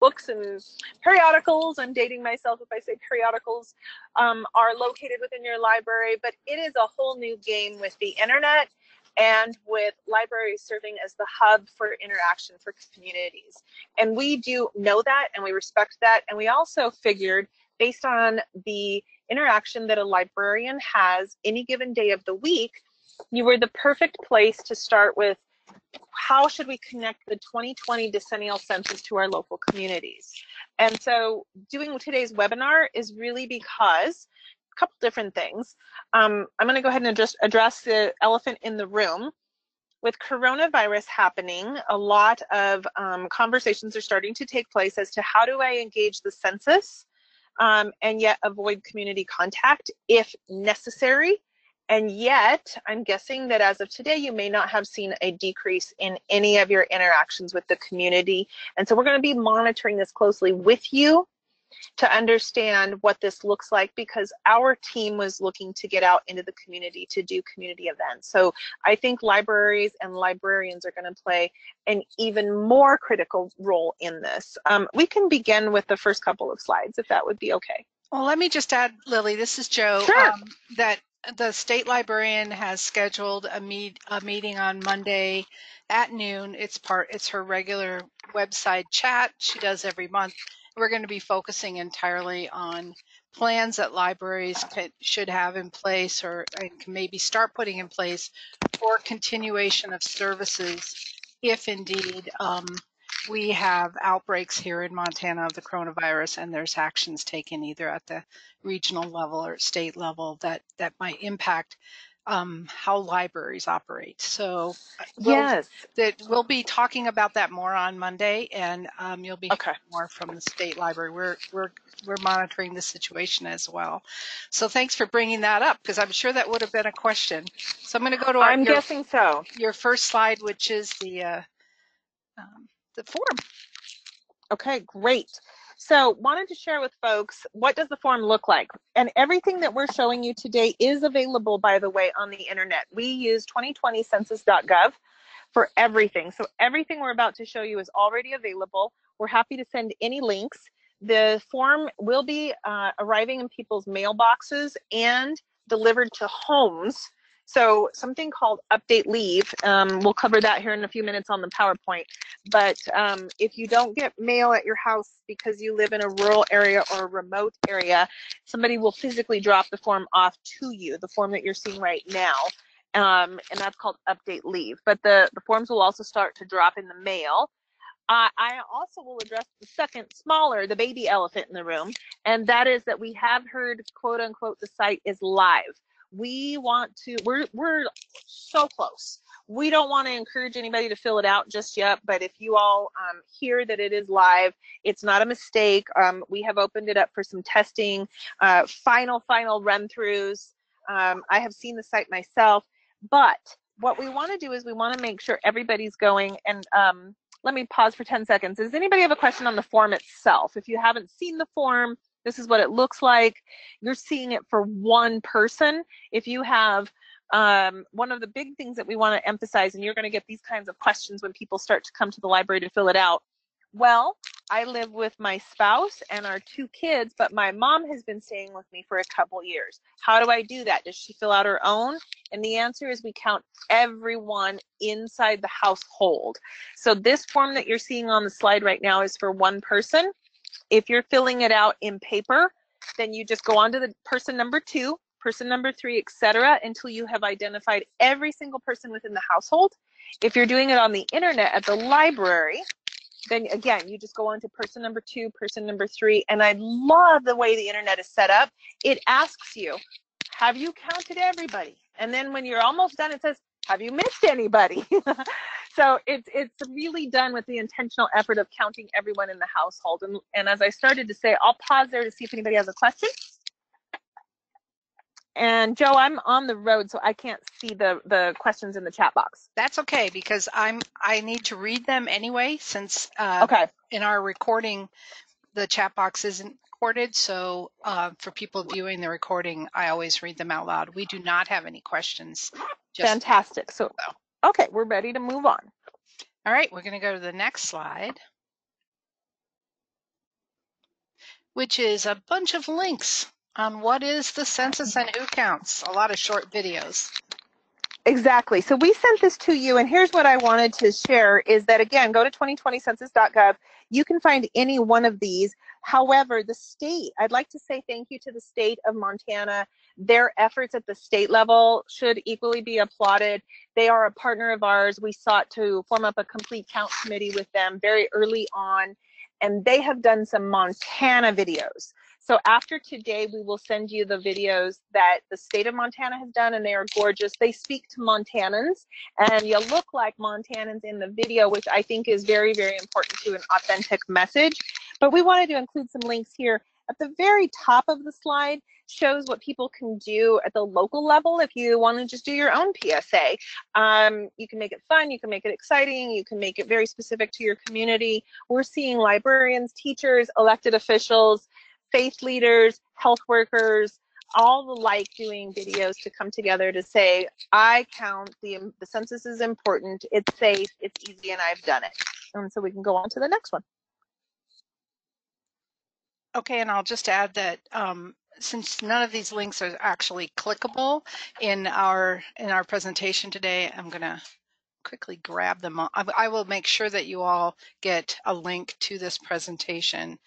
books and periodicals, I'm dating myself if I say periodicals, are located within your library, but it is a whole new game with the internet and with libraries serving as the hub for interaction for communities. And we do know that, and we respect that, and we also figured, based on the interaction that a librarian has any given day of the week, you were the perfect place to start with how should we connect the 2020 decennial census to our local communities. And so doing today's webinar is really because a couple different things. I'm going to go ahead and address the elephant in the room. With coronavirus happening, a lot of conversations are starting to take place as to how do I engage the census and yet avoid community contact if necessary. And yet, I'm guessing that as of today, you may not have seen a decrease in any of your interactions with the community. And so we're going to be monitoring this closely with you to understand what this looks like, because our team was looking to get out into the community to do community events. So I think libraries and librarians are going to play an even more critical role in this. We can begin with the first couple of slides, if that would be okay. Well, let me just add, Lily, this is Jo, Sure. that the state librarian has scheduled a meeting on Monday at noon. It's her regular website chat she does every month. We're going to be focusing entirely on plans that libraries should have in place or can maybe start putting in place for continuation of services if indeed we have outbreaks here in Montana of the coronavirus and there's actions taken either at the regional level or state level that might impact how libraries operate. So we'll be talking about that more on Monday, and you'll be hearing more from the state library. We're monitoring the situation as well. So thanks for bringing that up, because I'm sure that would have been a question. So I'm going to go to your first slide, which is the form. Okay, great. So wanted to share with folks, what does the form look like? And everything that we're showing you today is available, by the way, on the internet. We use 2020census.gov for everything. So everything we're about to show you is already available. We're happy to send any links. The form will be arriving in people's mailboxes and delivered to homes. So something called update leave, we'll cover that here in a few minutes on the PowerPoint. But if you don't get mail at your house because you live in a rural area or a remote area, somebody will physically drop the form off to you, the form that you're seeing right now. And that's called update leave. But the forms will also start to drop in the mail. I also will address the second, smaller, the baby elephant in the room, and that is that we have heard, quote unquote, the site is live. We want to, we're so close. We don't want to encourage anybody to fill it out just yet, but if you all hear that it is live, it's not a mistake. We have opened it up for some testing, final run-throughs. I have seen the site myself, but what we want to do is we want to make sure everybody's going, and let me pause for 10 seconds. Does anybody have a question on the form itself? If you haven't seen the form, this is what it looks like. You're seeing it for one person. If you have one of the big things that we want to emphasize, and you're going to get these kinds of questions when people start to come to the library to fill it out. Well, I live with my spouse and our 2 kids, but my mom has been staying with me for a couple years. How do I do that? Does she fill out her own? And the answer is we count everyone inside the household. So this form that you're seeing on the slide right now is for one person. If you're filling it out in paper, then you just go on to the person number 2, person number 3, etc., until you have identified every single person within the household. If you're doing it on the internet at the library, then again, you just go on to person number 2, person number 3, and I love the way the internet is set up. It asks you, have you counted everybody? And then when you're almost done, it says, have you missed anybody? So it's really done with the intentional effort of counting everyone in the household. And as I started to say, I'll pause there to see if anybody has a question. And Jo, I'm on the road, so I can't see the questions in the chat box. That's okay, because I need to read them anyway, since in our recording, the chat box isn't recorded. So for people viewing the recording, I always read them out loud. We do not have any questions. Fantastic. So, okay, we're ready to move on. All right, we're going to go to the next slide. which is a bunch of links on what is the census and who counts. A lot of short videos. Exactly. So we sent this to you, and here's what I wanted to share is that, again, go to 2020census.gov. You can find any one of these. However, the state, I'd like to say thank you to the state of Montana. Their efforts at the state level should equally be applauded. They are a partner of ours. We sought to form up a complete count committee with them very early on, and they have done some Montana videos. So after today, we will send you the videos that the state of Montana has done, and they are gorgeous. They speak to Montanans, and you look like Montanans in the video, which I think is very, very important to an authentic message. But we wanted to include some links here. At the very top of the slide shows what people can do at the local level if you want to just do your own PSA. You can make it fun, you can make it exciting, you can make it very specific to your community. We're seeing librarians, teachers, elected officials, faith leaders, health workers, all the like doing videos to come together to say, I count, the census is important, it's safe, it's easy, and I've done it. And so we can go on to the next one. Okay, and I'll just add that since none of these links are actually clickable in our presentation today, I'm going to quickly grab them. I will make sure that you all get a link to this presentation.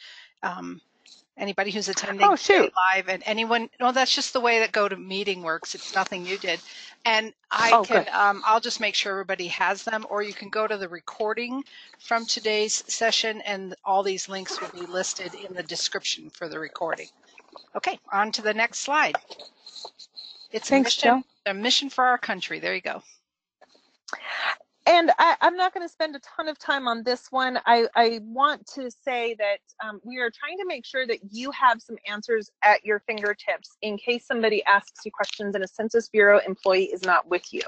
Anybody who's attending live, and anyone, no, that's just the way that GoToMeeting works. It's nothing you did. And I can, I'll just make sure everybody has them, or you can go to the recording from today's session, and all these links will be listed in the description for the recording. Okay, on to the next slide. It's a mission for our country. There you go. And I'm not going to spend a ton of time on this one. I want to say that we are trying to make sure that you have some answers at your fingertips in case somebody asks you questions and a Census Bureau employee is not with you.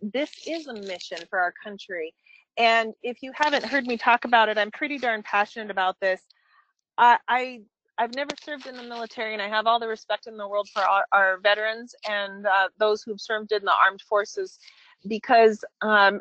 This is a mission for our country. And if you haven't heard me talk about it, I'm pretty darn passionate about this. I've never served in the military, and I have all the respect in the world for our veterans and those who've served in the armed forces, because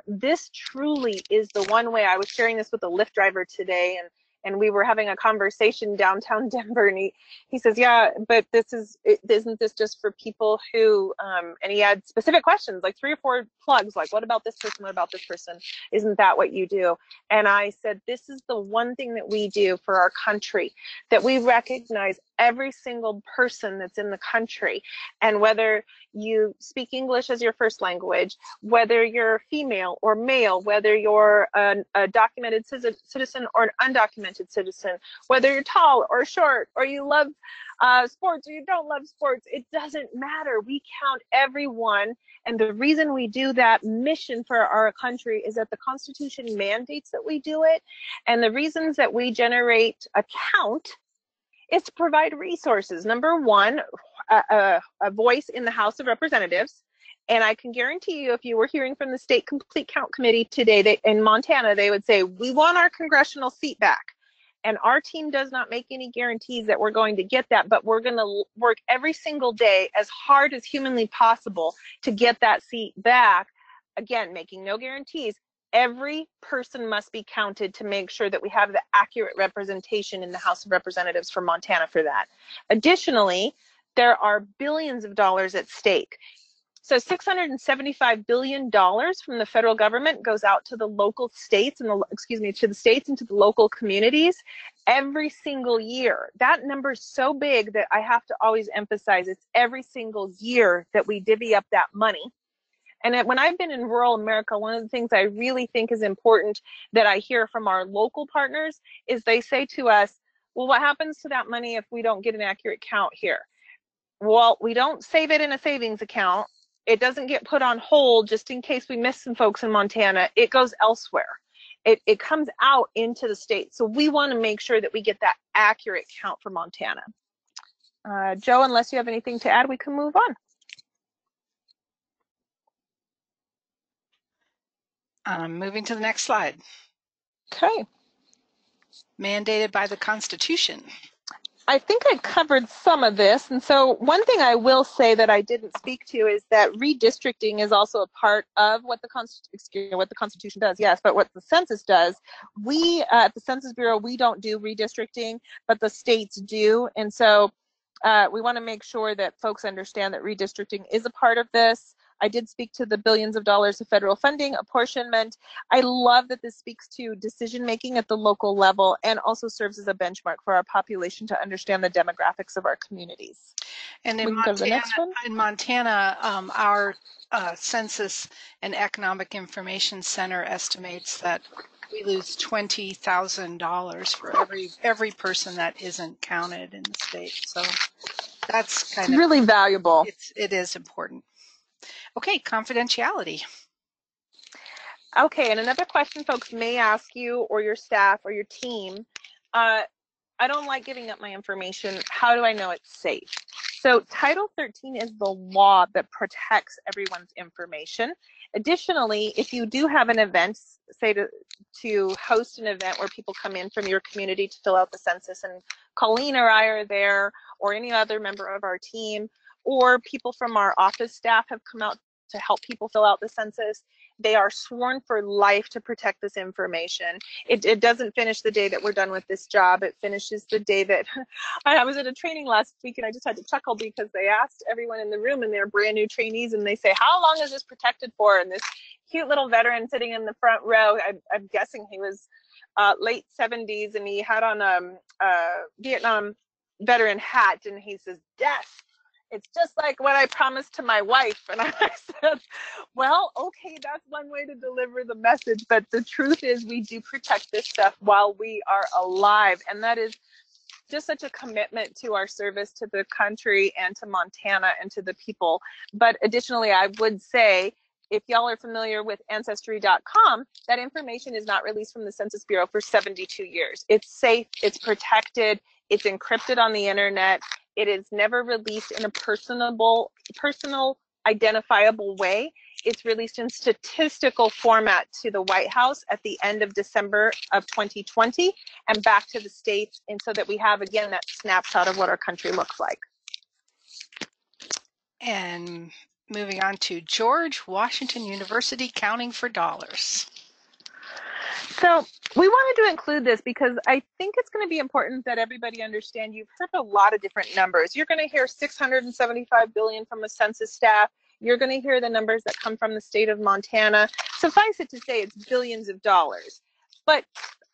this truly is the one way. I was sharing this with a Lyft driver today, and we were having a conversation downtown Denver, and he says, yeah, but isn't this just for people who, and he had specific questions, like 3 or 4 plugs, like, what about this person, what about this person, isn't that what you do? And I said, this is the one thing that we do for our country, that we recognize every single person that's in the country, and whether you speak English as your first language, whether you're female or male, whether you're a documented citizen or an undocumented citizen, whether you're tall or short, or you love sports or you don't love sports, it doesn't matter. We count everyone. And the reason we do that mission for our country is that the Constitution mandates that we do it. And the reasons that we generate a count is to provide resources. Number one, a voice in the House of Representatives. And I can guarantee you, if you were hearing from the State Complete Count Committee today in Montana, they would say, we want our congressional seat back. And our team does not make any guarantees that we're going to get that, but we're going to work every single day as hard as humanly possible to get that seat back. Again, making no guarantees. Every person must be counted to make sure that we have the accurate representation in the House of Representatives for Montana for that. Additionally, there are billions of dollars at stake. So $675 billion from the federal government goes out to the local states and to the states and to the local communities every single year. That number is so big that I have to always emphasize it's every single year that we divvy up that money. And when I've been in rural America, one of the things I really think is important that I hear from our local partners is they say to us, well, what happens to that money if we don't get an accurate count here? Well, we don't save it in a savings account. It doesn't get put on hold just in case we miss some folks in Montana. It goes elsewhere. It comes out into the state. So we want to make sure that we get that accurate count for Montana. Joe, unless you have anything to add, we can move on. Moving to the next slide. Okay. Mandated by the Constitution. I think I covered some of this. And so one thing I will say that I didn't speak to is that redistricting is also a part of what the Constitution does. Yes, but what the census does, we at the Census Bureau, we don't do redistricting, but the states do. And so we want to make sure that folks understand that redistricting is a part of this. I did speak to the billions of dollars of federal funding, apportionment. I love that this speaks to decision making at the local level and also serves as a benchmark for our population to understand the demographics of our communities. And We can go to the next one. In Montana, our Census and Economic Information Center estimates that we lose $20,000 for every person that isn't counted in the state. So that's it's really valuable. It is important. Okay, confidentiality. Okay, and another question folks may ask you or your staff or your team, I don't like giving up my information. How do I know it's safe? So Title 13 is the law that protects everyone's information. Additionally, if you do have an event, say to host an event where people come in from your community to fill out the census, and Colleen or I are there, or any other member of our team, or people from our office staff have come out to help people fill out the census, they are sworn for life to protect this information. It doesn't finish the day that we're done with this job. It finishes the day that I was at a training last week, and I just had to chuckle because they asked everyone in the room, and they're brand new trainees, and they say, how long is this protected for? And this cute little veteran sitting in the front row, I'm guessing he was late 70s, and he had on a Vietnam veteran hat, and he says, death. It's just like what I promised to my wife. And I said, well, okay, that's one way to deliver the message. But the truth is we do protect this stuff while we are alive. And that is just such a commitment to our service to the country and to Montana and to the people. But additionally, I would say, if y'all are familiar with Ancestry.com, that information is not released from the Census Bureau for 72 years. It's safe, it's protected, it's encrypted on the internet. It is never released in a personal, identifiable way. It's released in statistical format to the White House at the end of December of 2020 and back to the states, and so that we have, again, that snapshot of what our country looks like. And moving on to George Washington University Counting for Dollars. So we wanted to include this because I think it's going to be important that everybody understand. You've heard a lot of different numbers. You're going to hear $675 billion from a census staff. You're going to hear the numbers that come from the state of Montana. Suffice it to say, it's billions of dollars. But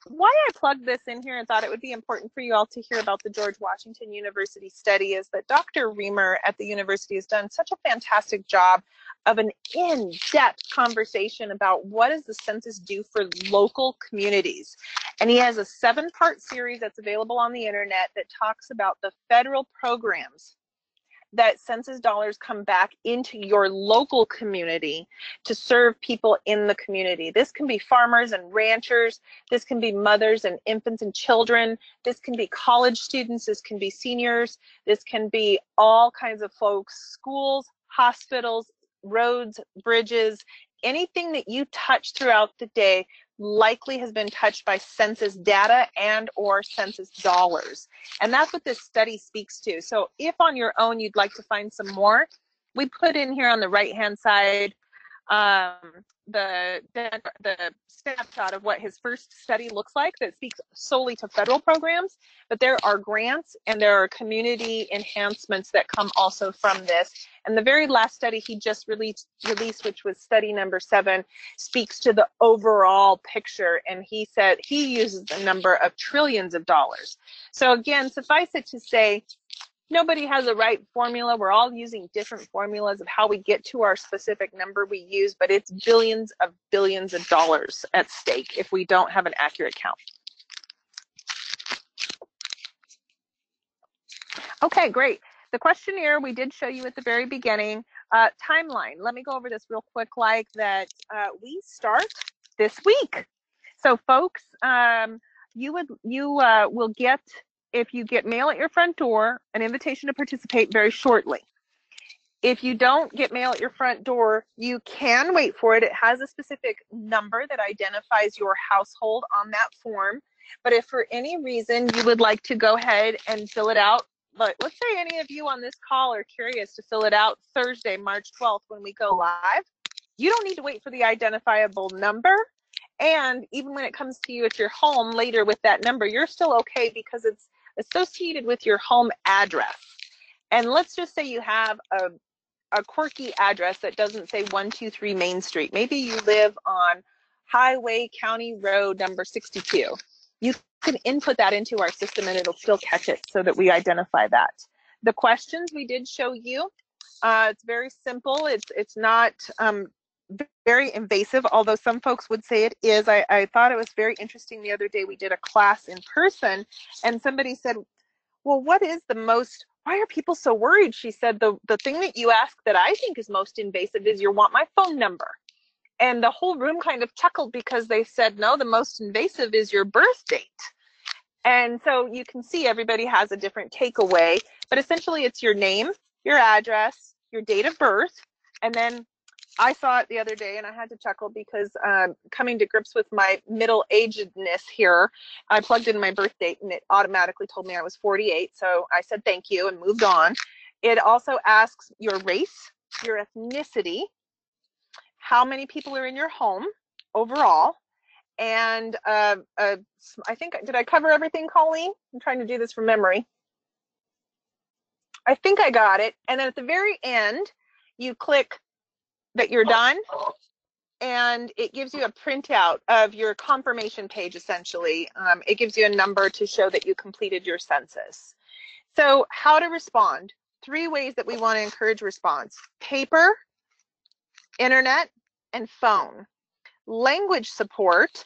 why I plugged this in here and thought it would be important for you all to hear about the George Washington University study is that Dr. Romero at the university has done such a fantastic job of an in-depth conversation about what does the census do for local communities. And he has a 7-part series that's available on the internet that talks about the federal programs that census dollars come back into your local community to serve people in the community. This can be farmers and ranchers. This can be mothers and infants and children. This can be college students. This can be seniors. This can be all kinds of folks, schools, hospitals, roads, bridges, anything that you touch throughout the day likely has been touched by census data and or census dollars. And that's what this study speaks to. So if on your own you'd like to find some more, we put in here on the right-hand side the snapshot of what his first study looks like that speaks solely to federal programs, but there are grants and there are community enhancements that come also from this. And the very last study he just released, which was study number 7, speaks to the overall picture. And he said he uses the number of trillions of dollars. So again, suffice it to say, nobody has a right formula. We're all using different formulas of how we get to our specific number we use, but it's billions of dollars at stake if we don't have an accurate count. Okay, great. The questionnaire we did show you at the very beginning. Timeline. Let me go over this real quick like that. We start this week. So folks, you will get, if you get mail at your front door, an invitation to participate very shortly. If you don't get mail at your front door, you can wait for it. It has a specific number that identifies your household on that form. But if for any reason you would like to go ahead and fill it out, but let's say any of you on this call are curious to fill it out Thursday, March 12th, when we go live, you don't need to wait for the identifiable number. And even when it comes to you at your home later with that number, you're still okay because it's associated with your home address. And let's just say you have a quirky address that doesn't say 123 Main Street. Maybe you live on Highway County Road number 62. You can input that into our system and it'll still catch it so that we identify that. The questions we did show you, it's very simple. It's not very invasive, although some folks would say it is. I thought it was very interesting the other day. We did a class in person and somebody said, well, what is the most, why are people so worried? She said, the thing that you ask that I think is most invasive is you want my phone number. And the whole room kind of chuckled because they said, no, the most invasive is your birth date. And so you can see everybody has a different takeaway, but essentially it's your name, your address, your date of birth. And then I saw it the other day and I had to chuckle because coming to grips with my middle-agedness here, I plugged in my birth date and it automatically told me I was 48. So I said thank you and moved on. It also asks your race, your ethnicity, how many people are in your home overall, and I think, did I cover everything, Colleen? I'm trying to do this from memory. I think I got it. And then at the very end, you click that you're done, and it gives you a printout of your confirmation page, essentially. It gives you a number to show that you completed your census. So how to respond? 3 ways that we want to encourage response: paper, internet, and phone. Language support.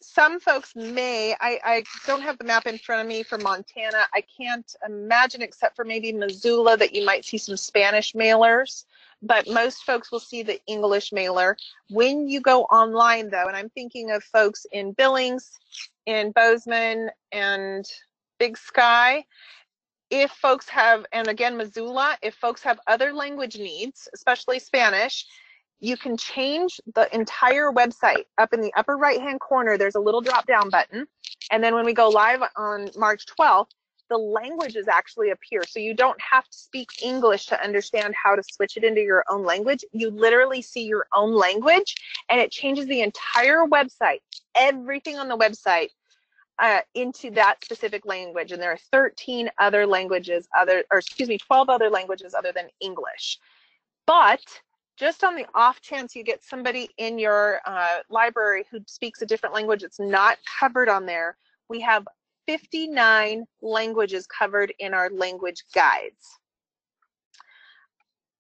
Some folks may, I don't have the map in front of me for Montana. I can't imagine, except for maybe Missoula, that you might see some Spanish mailers, but most folks will see the English mailer. When you go online though, and I'm thinking of folks in Billings, in Bozeman, and Big Sky, if folks have, and again, Missoula, if folks have other language needs, especially Spanish, you can change the entire website. Up in the upper right-hand corner, there's a little drop-down button. And then when we go live on March 12th, the languages actually appear. So you don't have to speak English to understand how to switch it into your own language. You literally see your own language, and it changes the entire website, everything on the website, into that specific language. And there are 13 other languages, 12 other languages other than English. But just on the off chance you get somebody in your library who speaks a different language that's not covered on there, we have 59 languages covered in our language guides.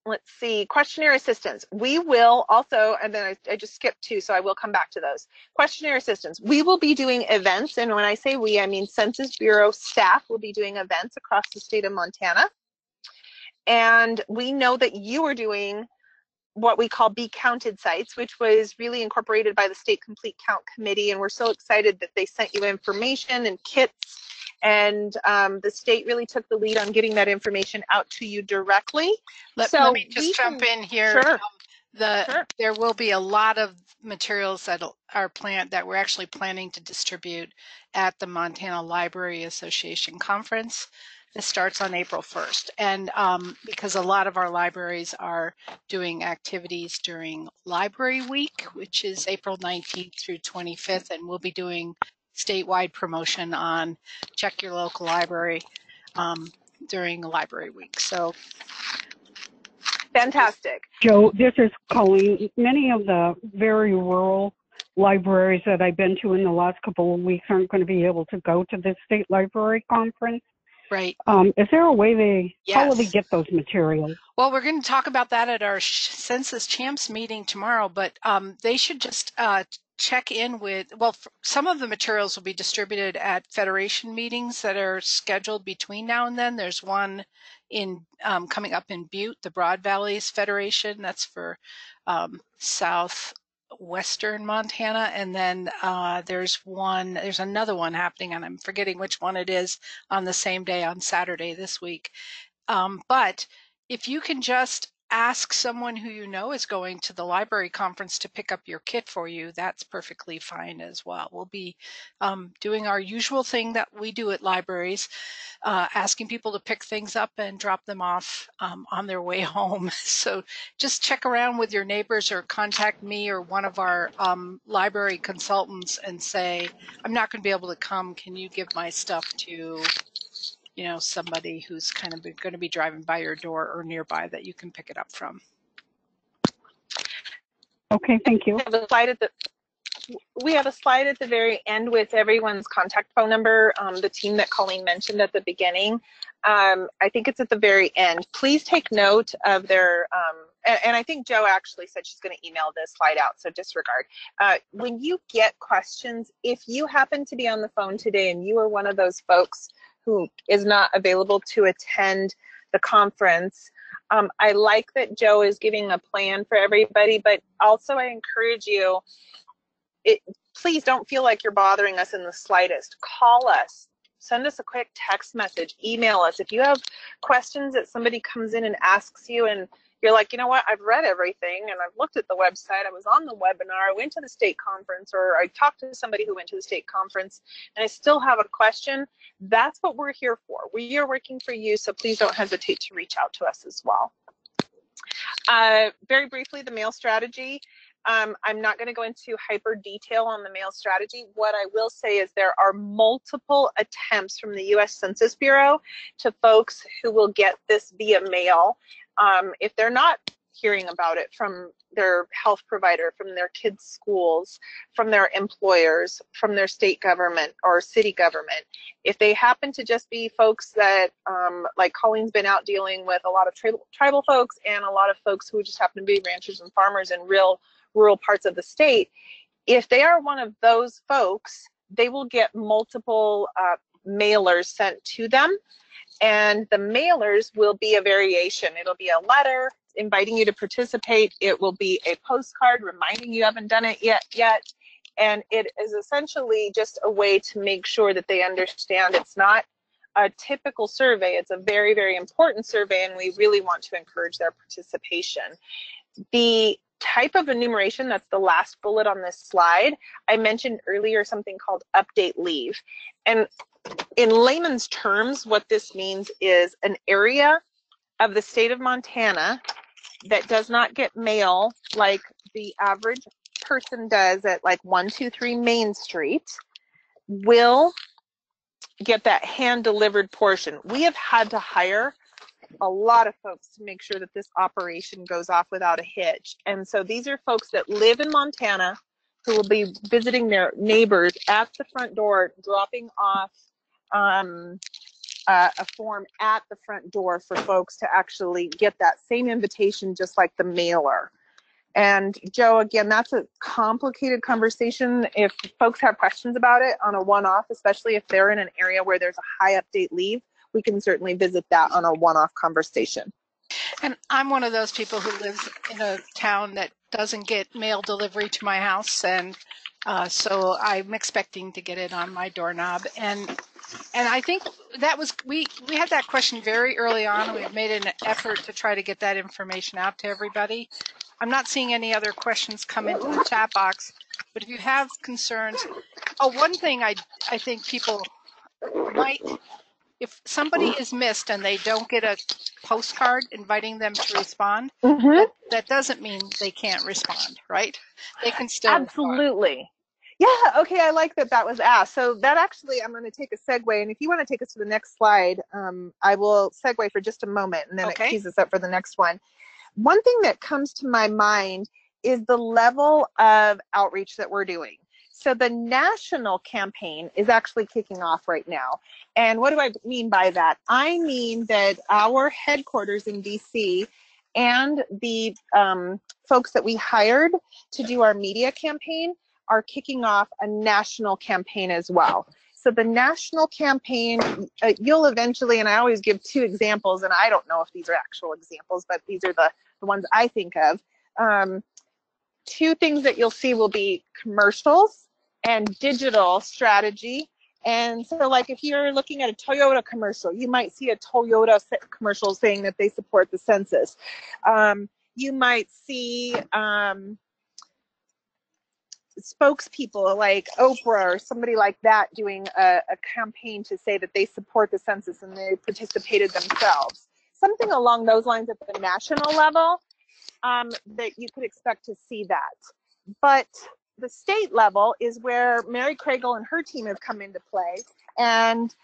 Let's see, questionnaire assistance. We will also, and then I just skipped 2, so I will come back to those. Questionnaire assistance. We will be doing events, and when I say we, I mean Census Bureau staff will be doing events across the state of Montana. And we know that you are doing what we call Be Counted sites, which was really incorporated by the State Complete Count Committee. And we're so excited that they sent you information and kits. And the state really took the lead on getting that information out to you directly. Let me just jump in here. Sure. There will be a lot of materials that we're actually planning to distribute at the Montana Library Association Conference. This starts on April 1st. And because a lot of our libraries are doing activities during Library Week, which is April 19th through 25th, and we'll be doing statewide promotion on check your local library during Library Week. So fantastic. Joe, this is Colleen. Many of the very rural libraries that I've been to in the last couple of weeks aren't going to be able to go to this state library conference. Right. Is there a way how will they Yes. get those materials? Well, we're going to talk about that at our Census Champs meeting tomorrow, but they should just check in with, some of the materials will be distributed at Federation meetings that are scheduled between now and then. There's one in coming up in Butte, the Broad Valleys Federation. That's for southwestern Montana. And then there's another one happening, and I'm forgetting which one it is, on the same day on Saturday this week. But if you can just ask someone who you know is going to the library conference to pick up your kit for you, that's perfectly fine as well. We'll be doing our usual thing that we do at libraries, asking people to pick things up and drop them off on their way home. So just check around with your neighbors or contact me or one of our library consultants and say, I'm not going to be able to come. Can you give my stuff to, you know, somebody who's kind of going to be driving by your door or nearby that you can pick it up from. Okay, thank you. We have a slide at the very end with everyone's contact phone number, the team that Colleen mentioned at the beginning. I think it's at the very end. Please take note of their, and I think Joe actually said she's going to email this slide out, so disregard. When you get questions, if you happen to be on the phone today and you are one of those folks who is not available to attend the conference, I like that Joe is giving a plan for everybody, but also I encourage you, please don't feel like you're bothering us in the slightest. Call us, send us a quick text message, email us. If you have questions that somebody comes in and asks you and you're like, you know what, I've read everything and I've looked at the website, I was on the webinar, I went to the state conference, or I talked to somebody who went to the state conference and I still have a question, that's what we're here for. We are working for you, so please don't hesitate to reach out to us as well. Very briefly, the mail strategy. I'm not going to go into hyper detail on the mail strategy. What I will say is there are multiple attempts from the US Census Bureau to folks who will get this via mail. If they're not hearing about it from their health provider, from their kids' schools, from their employers, from their state government or city government, if they happen to just be folks that, like Colleen's been out dealing with a lot of tribal folks and a lot of folks who just happen to be ranchers and farmers in real rural parts of the state, if they are one of those folks, they will get multiple mailers sent to them. And the mailers will be a variation. It'll be a letter inviting you to participate. It will be a postcard reminding you haven't done it yet. And it is essentially just a way to make sure that they understand it's not a typical survey. It's a very, very important survey, and we really want to encourage their participation. The type of enumeration, that's the last bullet on this slide, I mentioned earlier something called update leave. And in layman's terms, what this means is an area of the state of Montana that does not get mail like the average person does at like 123 Main Street will get that hand-delivered portion. We have had to hire a lot of folks to make sure that this operation goes off without a hitch. And so these are folks that live in Montana who will be visiting their neighbors at the front door, dropping off a form at the front door for folks to actually get that same invitation, just like the mailer. And Joe, again, that's a complicated conversation. If folks have questions about it on a one-off, especially if they're in an area where there's a high update leave, we can certainly visit that on a one-off conversation. And I'm one of those people who lives in a town that doesn't get mail delivery to my house, and so I'm expecting to get it on my doorknob. And I think that was, we had that question very early on, and we've made an effort to try to get that information out to everybody. I'm not seeing any other questions come into the chat box, but if you have concerns, one thing I think people might, if somebody is missed and they don't get a postcard inviting them to respond, that doesn't mean they can't respond, right? They can still absolutely respond. Yeah, okay, I like that that was asked. So that actually, I'm going to take a segue, and if you want to take us to the next slide, I will segue for just a moment, and then it tees us up for the next one. One thing that comes to my mind is the level of outreach that we're doing. So the national campaign is actually kicking off right now. And what do I mean by that? I mean that our headquarters in DC and the folks that we hired to do our media campaign are kicking off a national campaign as well. So the national campaign, you'll eventually, and I always give two examples, and I don't know if these are actual examples, but these are the ones I think of. Two things that you'll see will be commercials and digital strategy And so like if you're looking at a Toyota commercial, you might see a Toyota commercial saying that they support the census. You might see spokespeople like Oprah or somebody like that doing a campaign to say that they support the census and they participated themselves. Something along those lines at the national level, that you could expect to see that. But the state level is where Mary Craigle and her team have come into play. And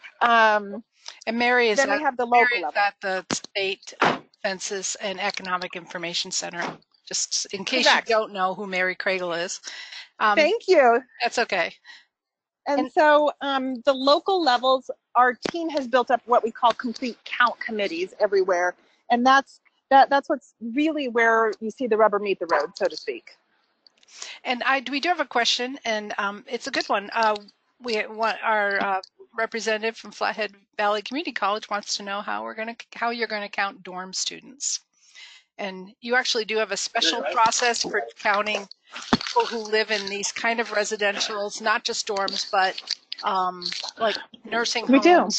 Mary is then we have the local level. at the state census and economic information center. Just in case Correct. you don't know who Mary Craigle is. Thank you. That's okay. And so the local levels, our team has built up what we call complete count committees everywhere. And that's what's really where you see the rubber meet the road, so to speak. And we do have a question, and it's a good one. Our representative from Flathead Valley Community College wants to know how you're going to count dorm students. And you actually do have a special process for counting people who live in these kind of residentials, not just dorms, but like nursing homes. We do.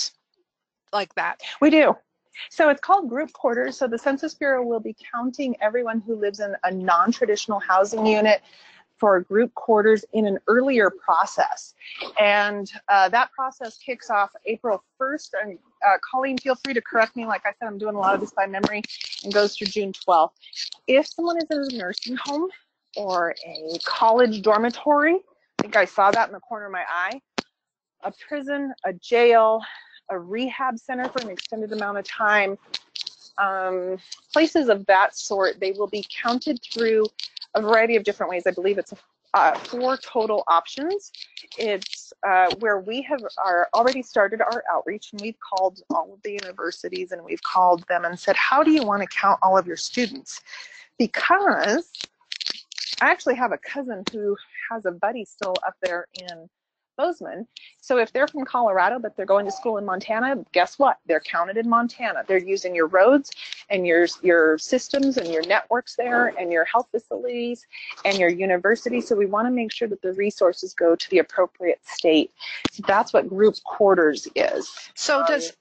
Like that. We do. So it's called group quarters. So the Census Bureau will be counting everyone who lives in a non-traditional housing unit for group quarters in an earlier process. And that process kicks off April 1st. And Colleen, feel free to correct me. Like I said, I'm doing a lot of this by memory, and goes through June 12th. If someone is in a nursing home or a college dormitory, I think I saw that in the corner of my eye, a prison, a jail, a rehab center for an extended amount of time, places of that sort, they will be counted through a variety of different ways. I believe it's 4 total options. It's where we have already started our outreach, and we've called all of the universities and we've called them and said, how do you want to count all of your students? Because I actually have a cousin who has a buddy still up there in Bozeman. So if they're from Colorado but they're going to school in Montana, guess what? They're counted in Montana. They're using your roads and your systems and your networks there and your health facilities and your university. So we want to make sure that the resources go to the appropriate state. So that's what group quarters is. So this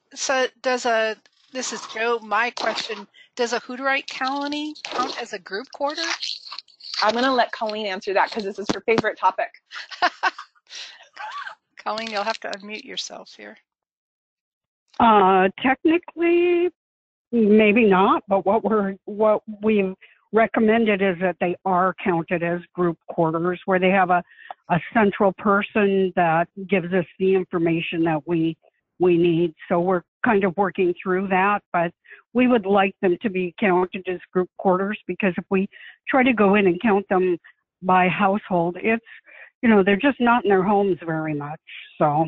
is Joe, my question, does a Hutterite colony count as a group quarter? I'm going to let Colleen answer that because this is her favorite topic. Colleen, you'll have to unmute yourself here. Technically, maybe not, but what we've recommended is that they are counted as group quarters, where they have a central person that gives us the information that we need. So we're kind of working through that, but we would like them to be counted as group quarters, because if we try to go in and count them by household, it's, they're just not in their homes very much. So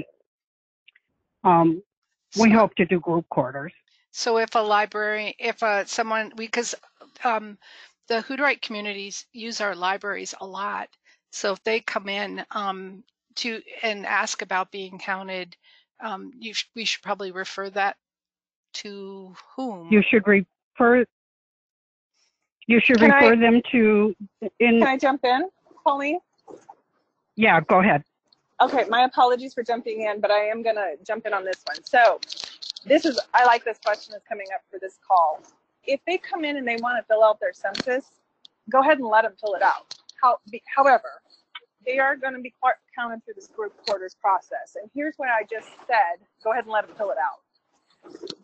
we hope to do group quarters. So if a library, because the Hutterite communities use our libraries a lot. So if they come in and ask about being counted, we should probably refer that to whom? You should refer them to. Can I jump in, Colleen? Yeah, go ahead. Okay, my apologies for jumping in, but I am going to jump in on this one. So I like this question that's coming up for this call. If they come in and they want to fill out their census, go ahead and let them fill it out. However, they are going to be counted through this group quarters process. And here's what I just said. Go ahead and let them fill it out.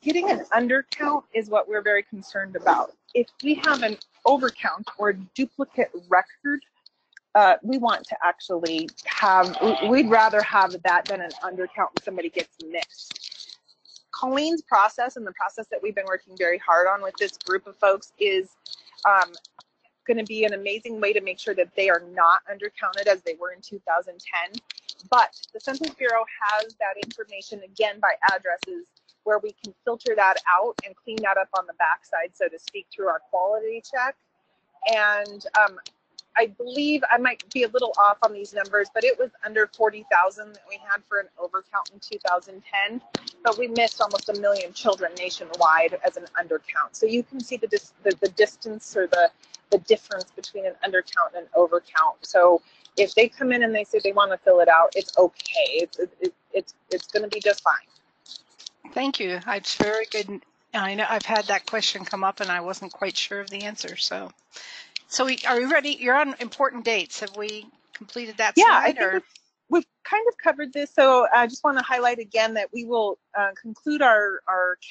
Getting an undercount is what we're very concerned about. If we have an overcount or duplicate record, we want to actually we'd rather have that than an undercount when somebody gets missed. Colleen's process and the process that we've been working very hard on with this group of folks is going to be an amazing way to make sure that they are not undercounted as they were in 2010. But the Census Bureau has that information, again, by addresses, where we can filter that out and clean that up on the backside, so to speak, through our quality check. And I believe I might be a little off on these numbers, but it was under 40,000 that we had for an overcount in 2010. But we missed almost 1 million children nationwide as an undercount. So you can see the distance or the difference between an undercount and an overcount. So if they come in and they say they want to fill it out, it's okay. it's going to be just fine. Thank you. It's very good. I know I've had that question come up and I wasn't quite sure of the answer. So are we ready? You're on important dates. Have we completed that Yeah, I slide think or? we've kind of covered this. So I just want to highlight again that we will conclude our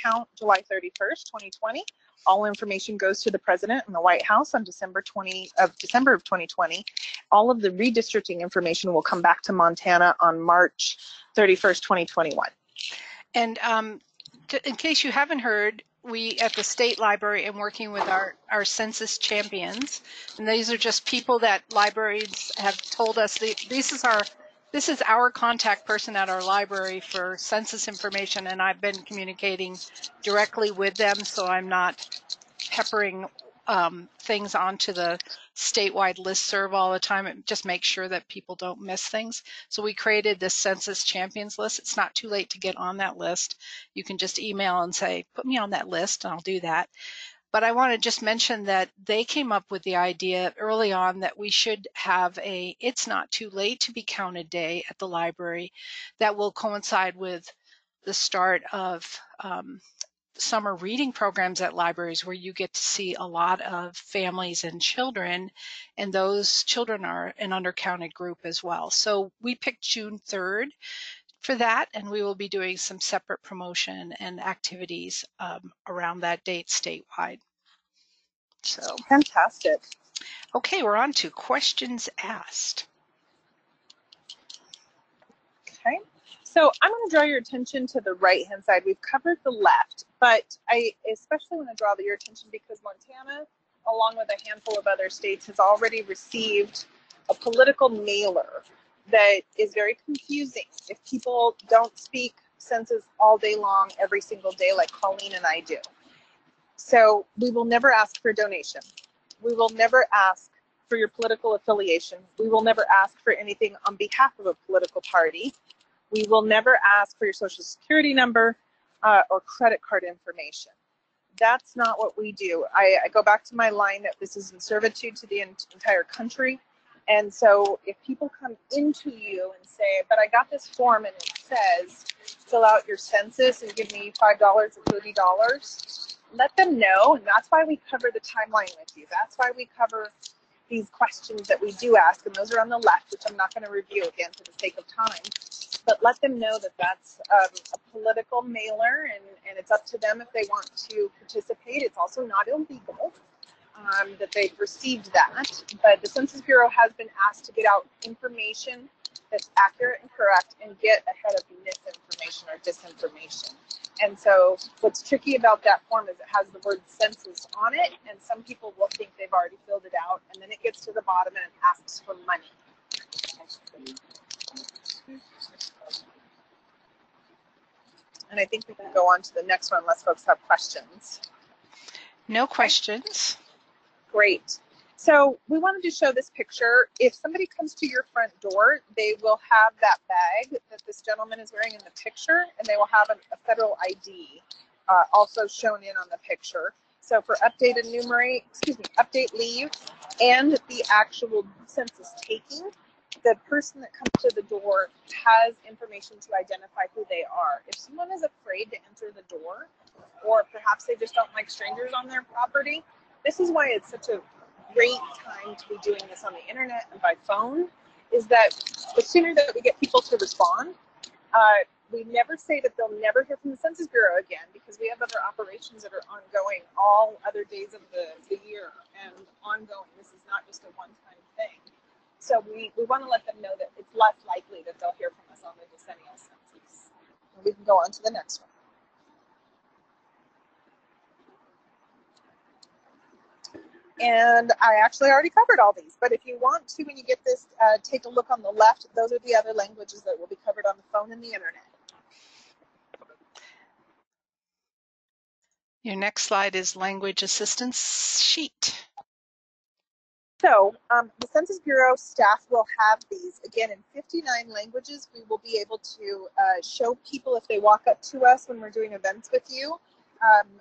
count July 31st, 2020. All information goes to the President and the White House on December of 2020. All of the redistricting information will come back to Montana on March 31st, 2021. And in case you haven't heard, we at the State Library am working with our census champions, and these are just people that librarians have told us this is our contact person at our library for census information, and I've been communicating directly with them, so I'm not peppering things onto the statewide listserv all the time. It just makes sure that people don't miss things. So we created this Census Champions list. It's not too late to get on that list. You can just email and say, put me on that list, and I'll do that. But I want to just mention that they came up with the idea early on that we should have a It's Not Too Late to Be Counted day at the library that will coincide with the start of summer reading programs at libraries, where you get to see a lot of families and children, and those children are an undercounted group as well. So we picked June 3rd for that, and we will be doing some separate promotion and activities around that date statewide. So Fantastic. okay, we're on to questions asked. Okay, so I'm going to draw your attention to the right-hand side. We've covered the left, but I especially want to draw your attention because Montana, along with a handful of other states, has already received a political mailer that is very confusing if people don't speak census all day long, every single day, like Colleen and I do. So we will never ask for a donation. We will never ask for your political affiliation. We will never ask for anything on behalf of a political party. We will never ask for your social security number or credit card information. That's not what we do. I go back to my line that this is in servitude to the entire country. And so if people come into you and say, but I got this form and it says, fill out your census and give me $5 or $30, let them know. And that's why we cover the timeline with you. That's why we cover these questions that we do ask, and those are on the left, which I'm not going to review again for the sake of time. But let them know that that's a political mailer, and it's up to them if they want to participate. It's also not illegal that they've received that. But the Census Bureau has been asked to get out information that's accurate and correct and get ahead of misinformation or disinformation. And so what's tricky about that form is it has the word census on it, and some people will think they've already filled it out, and then it gets to the bottom and it asks for money. And I think we can go on to the next one unless folks have questions. No questions. Great. So we wanted to show this picture. If somebody comes to your front door, they will have that bag that this gentleman is wearing in the picture, and they will have a federal ID also shown in on the picture. So for update leave and the actual census taking, the person that comes to the door has information to identify who they are. If someone is afraid to enter the door, or perhaps they just don't like strangers on their property, this is why it's such a great time to be doing this on the internet and by phone, is that the sooner that we get people to respond, we never say that they'll never hear from the Census Bureau again, because we have other operations that are ongoing all other days of the year and ongoing. This is not just a one-time thing. So we want to let them know that it's less likely that they'll hear from us on the decennial census. And we can go on to the next one. And I actually already covered all these, but if you want to, when you get this, take a look on the left. Those are the other languages that will be covered on the phone and the internet. Your next slide is language assistance sheet. So the Census Bureau staff will have these, again, in 59 languages. We will be able to show people if they walk up to us when we're doing events with you.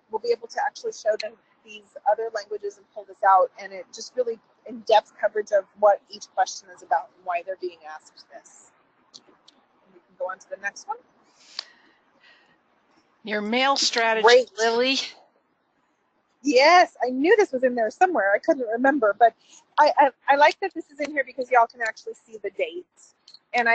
We'll be able to actually show them these other languages and pull this out, and it just really in-depth coverage of what each question is about and why they're being asked this. And we can can go on to the next one. Your mail strategy, Great. Lily. Yes, I knew this was in there somewhere. I couldn't remember, but I like that this is in here because y'all can actually see the dates. And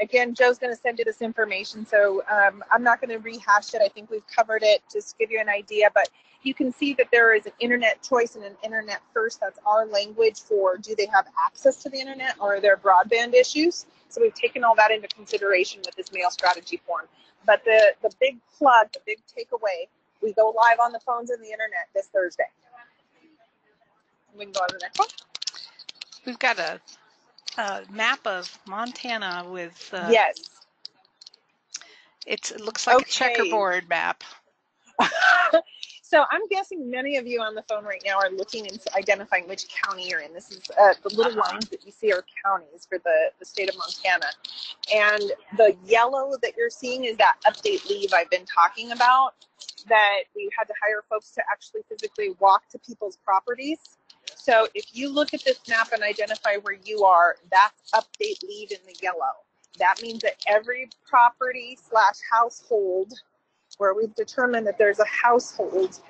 again, Joe's going to send you this information, so I'm not going to rehash it. I think we've covered it, just to give you an idea. But you can see that there is an internet choice and an internet first. That's our language for do they have access to the internet or are there broadband issues? So we've taken all that into consideration with this mail strategy form. But the big plug, the big takeaway, we go live on the phones and the internet this Thursday. We can go on to the next one. We've got a map of Montana with Yes. it looks like a checkerboard map. So I'm guessing many of you on the phone right now are looking and identifying which county you're in. This is the little lines that you see are counties for the state of Montana. And the yellow that you're seeing is that update leave I've been talking about, that we had to hire folks to actually physically walk to people's properties. So if you look at this map and identify where you are, that's update leave in the yellow. That means that every property / household where we've determined that there's a household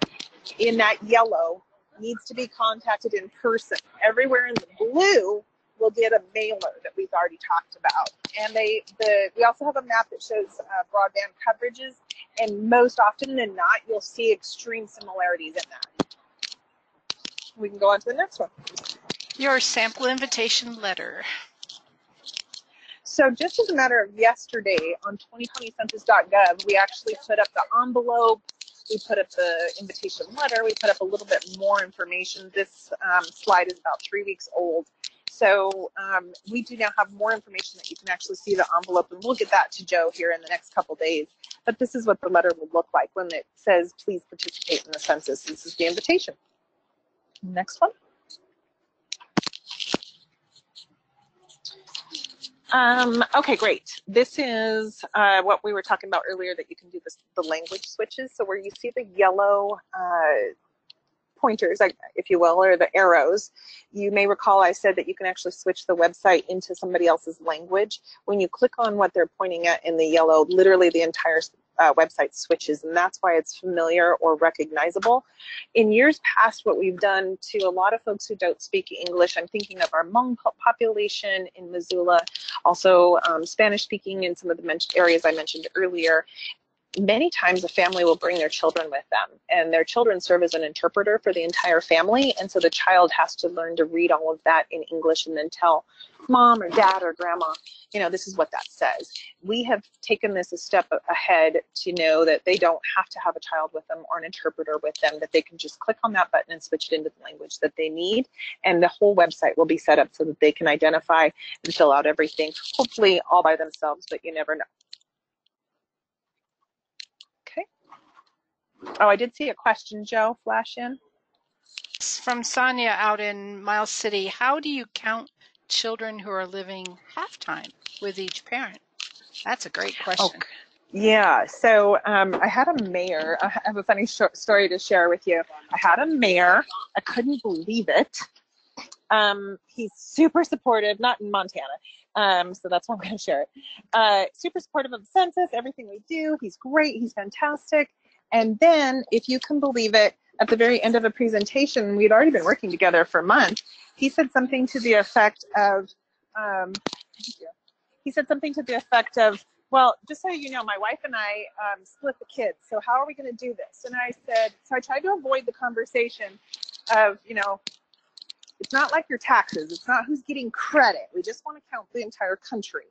in that yellow needs to be contacted in person. Everywhere in the blue will get a mailer that we've already talked about. And we also have a map that shows broadband coverages, and most often than not, you'll see extreme similarities in that. We can go on to the next one. Your sample invitation letter. So just as a matter of yesterday on 2020census.gov, we actually put up the envelope, we put up the invitation letter, we put up a little bit more information. This slide is about 3 weeks old. So we do now have more information that you can actually see the envelope, and we'll get that to Joe here in the next couple days. But this is what the letter will look like when it says, please participate in the census. This is the invitation. Next one. Okay, great. This is what we were talking about earlier, that you can do the language switches. So where you see the yellow pointers, if you will, or the arrows, you may recall I said that you can actually switch the website into somebody else's language. When you click on what they're pointing at in the yellow, literally the entire website switches, and that's why it's familiar or recognizable. In years past, what we've done to a lot of folks who don't speak English, I'm thinking of our Hmong population in Missoula, also Spanish speaking in some of the areas I mentioned earlier. Many times a family will bring their children with them, and their children serve as an interpreter for the entire family, and so the child has to learn to read all of that in English and then tell mom or dad or grandma, you know, this is what that says. We have taken this a step ahead to know that they don't have to have a child with them or an interpreter with them, that they can just click on that button and switch it into the language that they need, and the whole website will be set up so that they can identify and fill out everything, hopefully all by themselves, but you never know. Oh, I did see a question, Joe, flash in. From Sonia out in Miles City. How do you count children who are living half-time with each parent? That's a great question. Okay. Yeah, so I had a mayor. I have a funny story to share with you. I had a mayor. I couldn't believe it. He's super supportive, not in Montana, so that's why I'm going to share it. Super supportive of the census, everything we do. He's great. He's fantastic. And then, if you can believe it, at the very end of a presentation, we'd already been working together for months, he said something to the effect of, well, just so you know, my wife and I split the kids, so how are we going to do this? And I said, so I tried to avoid the conversation of, you know, it's not like your taxes. It's not who's getting credit. We just want to count the entire country.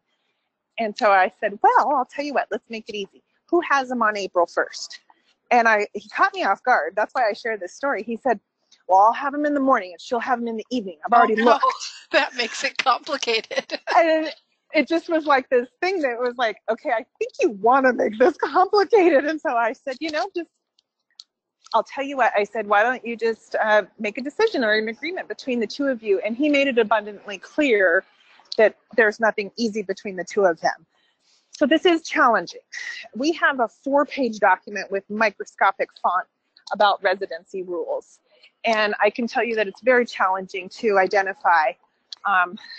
And so I said, well, I'll tell you what, let's make it easy. Who has them on April 1st? And he caught me off guard. That's why I shared this story. He said, well, I'll have them in the morning and she'll have them in the evening. I've already looked. That makes it complicated. And it just was like this thing that was like, okay, I think you want to make this complicated. And so I said, you know, I'll tell you what, I said, why don't you just make a decision or an agreement between the two of you? And he made it abundantly clear that there's nothing easy between the two of them. So this is challenging. We have a 4-page document with microscopic font about residency rules. And I can tell you that it's very challenging to identify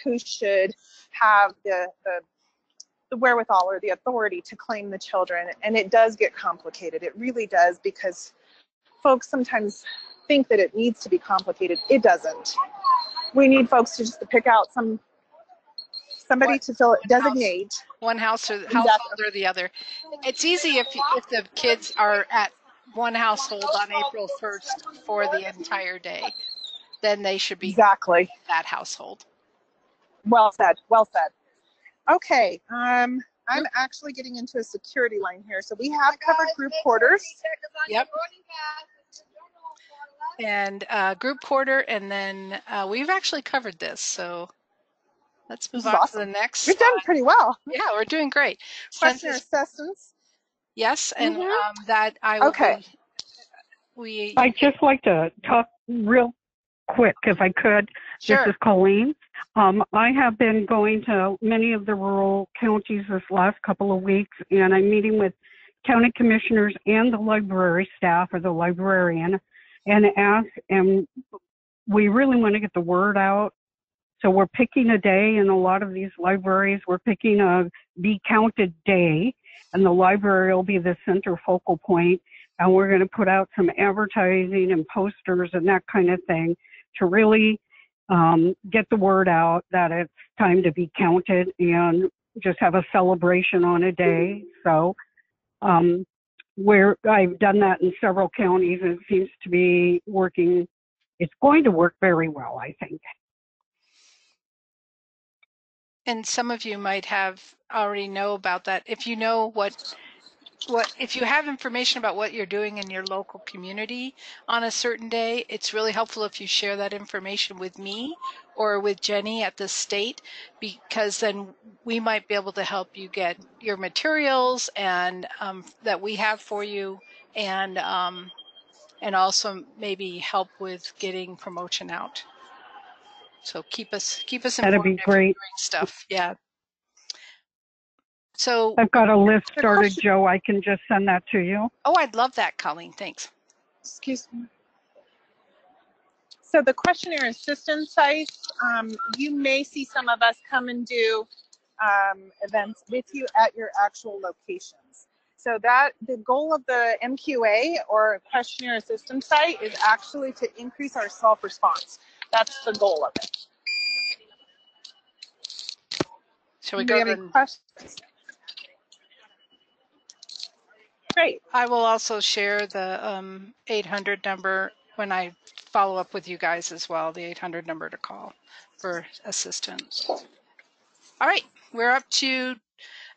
who should have the the wherewithal or the authority to claim the children. And it does get complicated. It really does, because folks sometimes think that it needs to be complicated. It doesn't. We need folks to just to pick out somebody to fill it, designate. One house or household or the other. It's easy if the kids are at one household on April 1st for the entire day, then they should be Exactly. that household. Well said. Well said. Okay. I'm actually getting into a security line here. So we have covered group quarters. Yep. And group quarter, and then we've actually covered this. So let's move on to the next. We've done pretty well. Yeah, we're doing great. Questionnaire assessments. Yes, and that I will be. I'd just like to talk real quick, if I could. Sure. This is Colleen. I have been going to many of the rural counties this last couple of weeks, and I'm meeting with county commissioners and the library staff or the librarian, and we really want to get the word out. So we're picking a day in a lot of these libraries. We're picking a Be Counted day, and the library will be the center focal point. And we're going to put out some advertising and posters and that kind of thing to really get the word out that it's time to be counted and just have a celebration on a day. So I've done that in several counties, and it seems to be working. It's going to work very well, I think. And some of you might have already know about that. If you know if you have information about what you're doing in your local community on a certain day, it's really helpful if you share that information with me or with Jenny at the state, because then we might be able to help you get your materials and that we have for you, and also maybe help with getting promotion out. So keep us informed. That'd be great. If you're doing stuff. Yeah. So I've got a list started, Joe. I can just send that to you. Oh, I'd love that, Colleen. Thanks. Excuse me. So the questionnaire assistance sites, you may see some of us come and do events with you at your actual locations. So that the goal of the MQA or questionnaire assistance site is actually to increase our self-response. That's the goal of it. Shall we go to any questions? Great. I will also share the 800 number when I follow up with you guys as well, the 800 number to call for assistance. All right, we're up to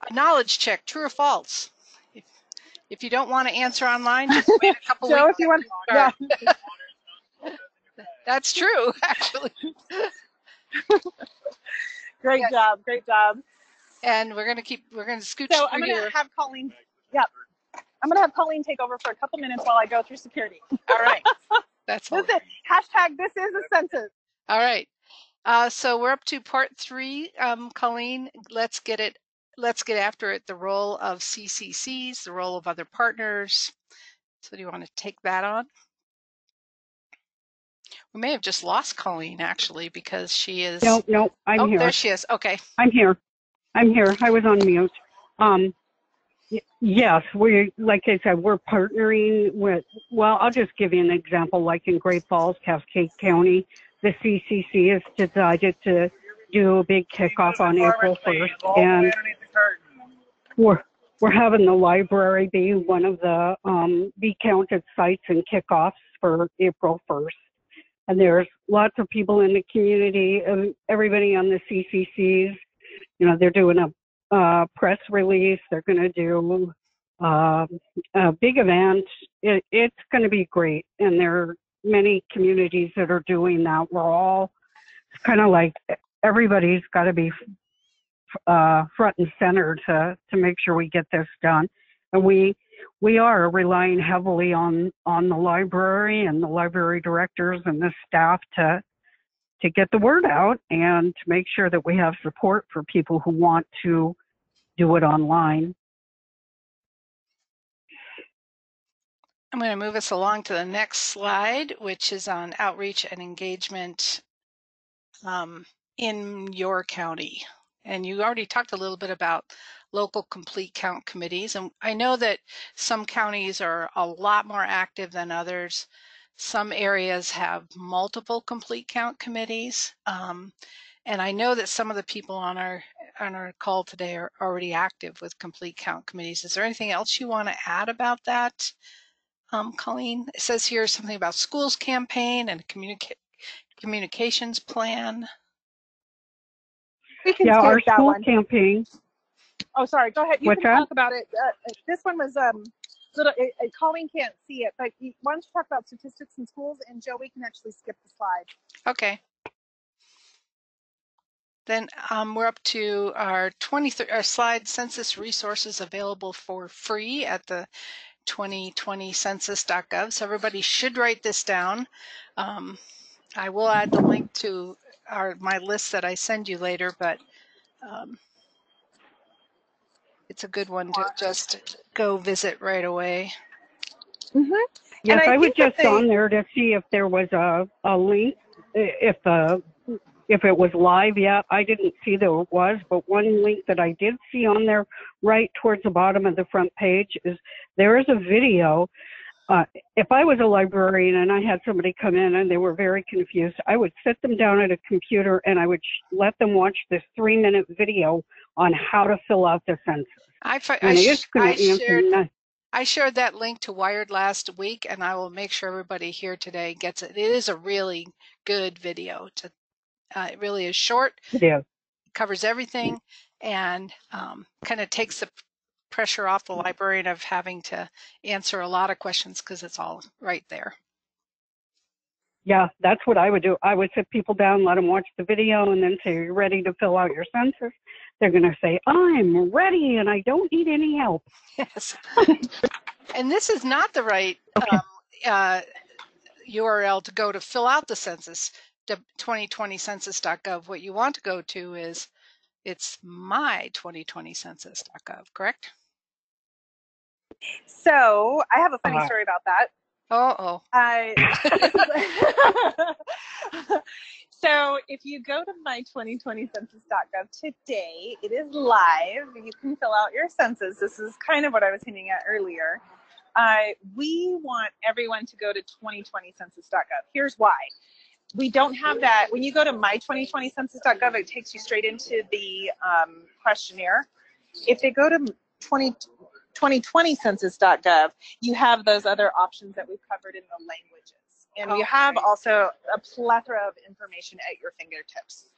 a knowledge check, true or false. If you don't want to answer online, just wait a couple Joe, weeks. if you want, yeah. That's true, actually. Great job, great job. And we're gonna scooch. So I'm gonna have Colleen. Yep. I'm gonna have Colleen take over for a couple minutes while I go through security. All right. That's all. Hashtag this is a census. All right. So we're up to part 3. Colleen, let's get after it. The role of CCCs, the role of other partners. So do you want to take that on? We may have just lost Colleen, actually, because she is. No, I'm here. There she is. Okay. I'm here. I was on mute. Yes, like I said, we're partnering with, well, I'll just give you an example. Like in Great Falls, Cascade County, the CCC has decided to do a big kickoff on April 1st, and we're having the library be one of the Be Counted sites and kickoffs for April 1st. And there's lots of people in the community, everybody on the CCCs, they're doing a press release. They're going to do a big event. It's going to be great. And there are many communities that are doing that. It's kind of like everybody's got to be front and center to make sure we get this done. And we are relying heavily on the library and the library directors and the staff to get the word out and to make sure that we have support for people who want to do it online. I'm going to move us along to the next slide, which is on outreach and engagement in your county. And you already talked a little bit about local complete count committees. And I know that some counties are a lot more active than others. Some areas have multiple complete count committees. And I know that some of the people on our call today are already active with complete count committees. Is there anything else you want to add about that, Colleen? It says here something about schools campaign and communications plan. We can Yeah, our skip that school one. campaign. Oh, sorry. Go ahead. You What's can that? talk about it. This one was little. Colleen can't see it, but why don't you talk about statistics in schools? And Joe, we can actually skip the slide. Okay. Then we're up to our slide, census resources available for free at the 2020 census.gov. So everybody should write this down. I will add the link to my list that I send you later, but it's a good one to just go visit right away. Mm-hmm. Yes, I was just on there to see if there was a link, if it was live yet. I didn't see there was, but one link that I did see on there right towards the bottom of the front page is there is a video. If I was a librarian and I had somebody come in and they were very confused, I would sit them down at a computer and I would let them watch this 3-minute video on how to fill out the census. I shared that link to Wired last week, and I will make sure everybody here today gets it. It is a really good video. It really is short. Yeah. Covers everything, and kind of takes the pressure off the librarian of having to answer a lot of questions because it's all right there. Yeah, that's what I would do. I would sit people down, let them watch the video, and then say, "Are you ready to fill out your census?" They're going to say, "I'm ready, and I don't need any help." Yes. And this is not the right URL to go to fill out the census, 2020census.gov. What you want to go to is it's my2020census.gov, correct? So I have a funny story about that. Uh-oh. So if you go to my2020census.gov today, it is live. You can fill out your census. This is kind of what I was hinting at earlier. We want everyone to go to 2020census.gov. Here's why. We don't have that. When you go to my2020census.gov, it takes you straight into the questionnaire. If they go to 2020census.gov, you have those other options that we've covered in the languages. And you have also a plethora of information at your fingertips.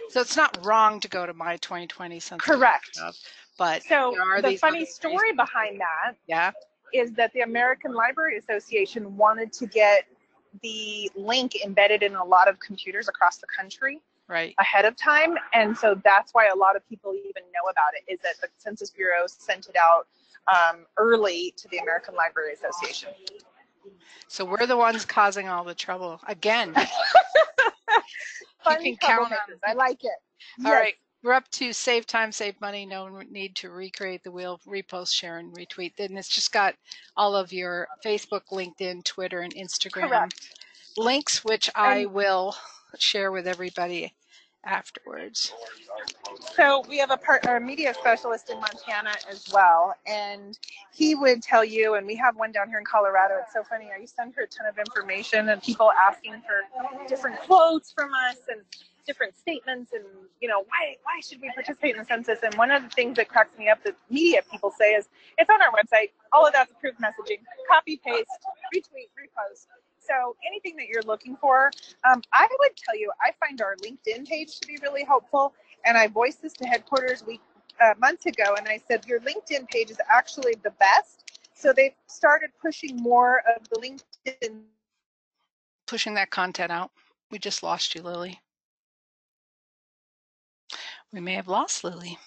So it's not wrong to go to my2020census.gov. Correct. But so the funny story behind that is that the American Library Association wanted to get the link embedded in a lot of computers across the country ahead of time. And so that's why a lot of people even know about it, is that the Census Bureau sent it out early to the American Library Association. So we're the ones causing all the trouble again. Fun you can count on it. I like it. All right. We're up to save time, save money. No need to recreate the wheel, repost, share, and retweet. Then it's just got all of your Facebook, LinkedIn, Twitter, and Instagram links, which I will share with everybody afterwards. So we have a media specialist in Montana as well, and he would tell you, and we have one down here in Colorado. It's so funny. I used to send her a ton of information and people asking for different quotes from us and different statements, and why should we participate in the census? And one of the things that cracks me up that media people say is, it's on our website. All of that's approved messaging. Copy, paste, retweet, repost. So anything that you're looking for, I would tell you, I find our LinkedIn page to be really helpful. And I voiced this to headquarters months ago, and I said, your LinkedIn page is actually the best. So they've started pushing more of the LinkedIn. Pushing that content out. We just lost you, Lily. We may have lost Lily.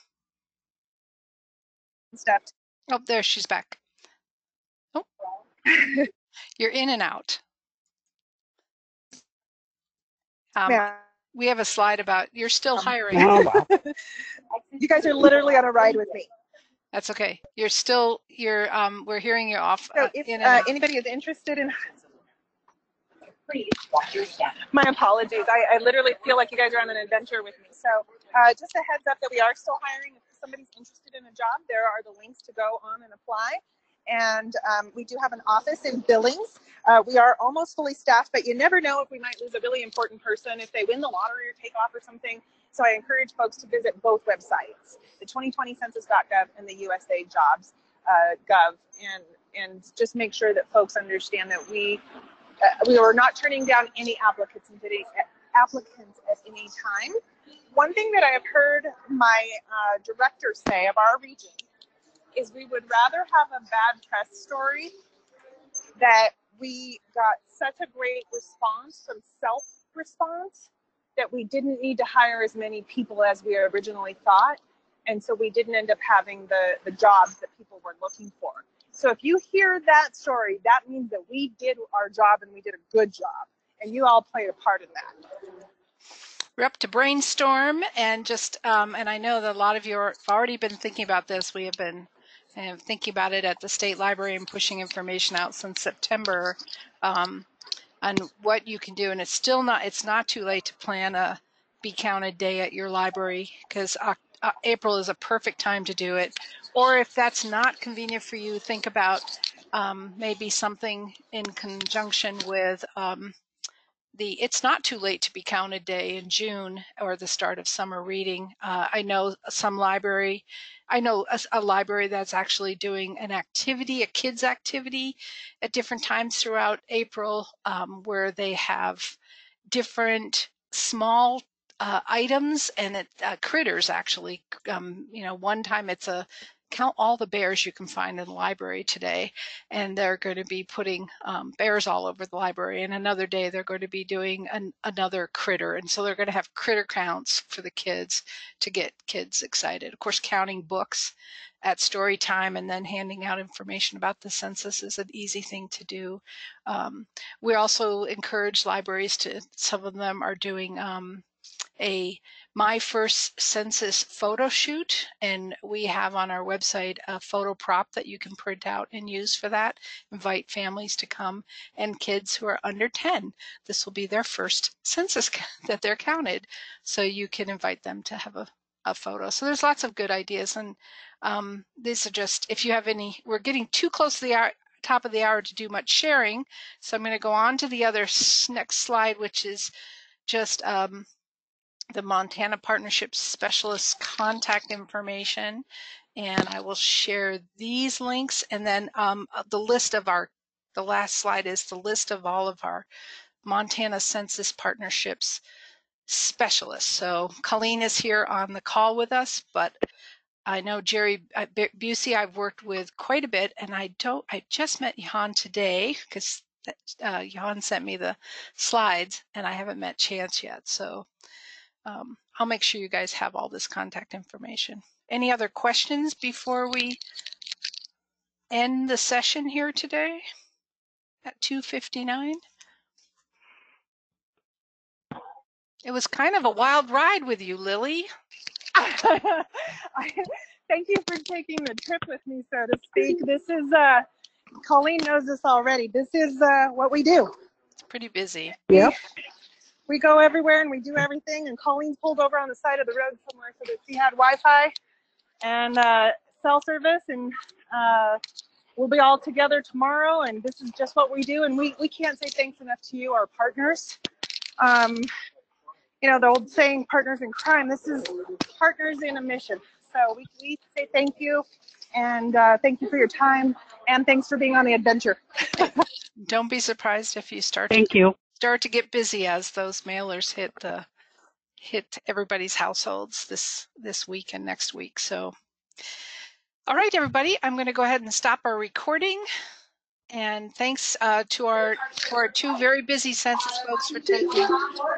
Stuff. Oh, there, she's back. Oh, you're in and out. We have a slide about you're still hiring. You guys are literally on a ride with me. That's okay. We're hearing you off. So if anybody is interested in, my apologies. I literally feel like you guys are on an adventure with me. So just a heads up that we are still hiring. If somebody's interested in a job, there are the links to go on and apply. And we do have an office in Billings. We are almost fully staffed, but you never know if we might lose a really important person if they win the lottery or take off or something. So I encourage folks to visit both websites, the 2020 census.gov and the USA Jobs.gov, and just make sure that folks understand that we are not turning down any applicants at any time. One thing that I have heard my director say of our region is we would rather have a bad press story that we got such a great response from self-response that we didn't need to hire as many people as we originally thought. And so we didn't end up having the jobs that people were looking for. So if you hear that story, that means that we did our job and we did a good job. And you all played a part in that. We're up to brainstorm, and just and I know that a lot of you have already been thinking about this. We have been thinking about it at the state library and pushing information out since September on what you can do. And it's not too late to plan a Be Counted Day at your library, because April is a perfect time to do it. Or if that's not convenient for you, think about maybe something in conjunction with It's Not Too Late to Be Counted Day in June, or the start of summer reading. I know a library that's actually doing an activity, a kids activity at different times throughout April, where they have different small items and critters, actually. One time it's count all the bears you can find in the library today, and they're going to be putting bears all over the library. And another day they're going to be doing another critter, and so they're going to have critter counts for the kids to get kids excited. Of course, counting books at story time and then handing out information about the census is an easy thing to do. We also encourage libraries some of them are doing a My First Census photo shoot, and we have on our website a photo prop that you can print out and use for that. Invite families to come, and kids who are under 10. This will be their first census that they're counted, so you can invite them to have a photo. So there's lots of good ideas, and these are just, if you have any, we're getting too close to the top of the hour to do much sharing, so I'm going to go on to the other next slide, which is just the Montana Partnership Specialist contact information, and I will share these links, and then the last slide is the list of all of our Montana Census Partnerships specialists. So Colleen is here on the call with us, but I know Jerry Busey I've worked with quite a bit, and I just met Johan today, because Johan sent me the slides, and I haven't met Chance yet. So I'll make sure you guys have all this contact information. Any other questions before we end the session here today at 2:59? It was kind of a wild ride with you, Lilly. Thank you for taking the trip with me, so to speak. This is, Colleen knows this already. This is what we do. It's pretty busy. Yep. We go everywhere and we do everything, and Colleen's pulled over on the side of the road somewhere so that she had Wi-Fi and cell service, and we'll be all together tomorrow, and this is just what we do, and we can't say thanks enough to you, our partners. The old saying, partners in crime, this is partners in a mission. So we say thank you, and thank you for your time, and thanks for being on the adventure. Don't be surprised if you start to get busy as those mailers hit everybody's households this week and next week. So, all right, everybody, I'm going to go ahead and stop our recording. And thanks to our two very busy census folks for taking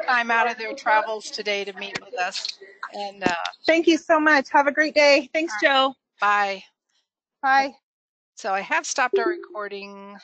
time out of their travels today to meet with us. And thank you so much. Have a great day. Thanks, Joe. Bye. Bye. So I have stopped our recording.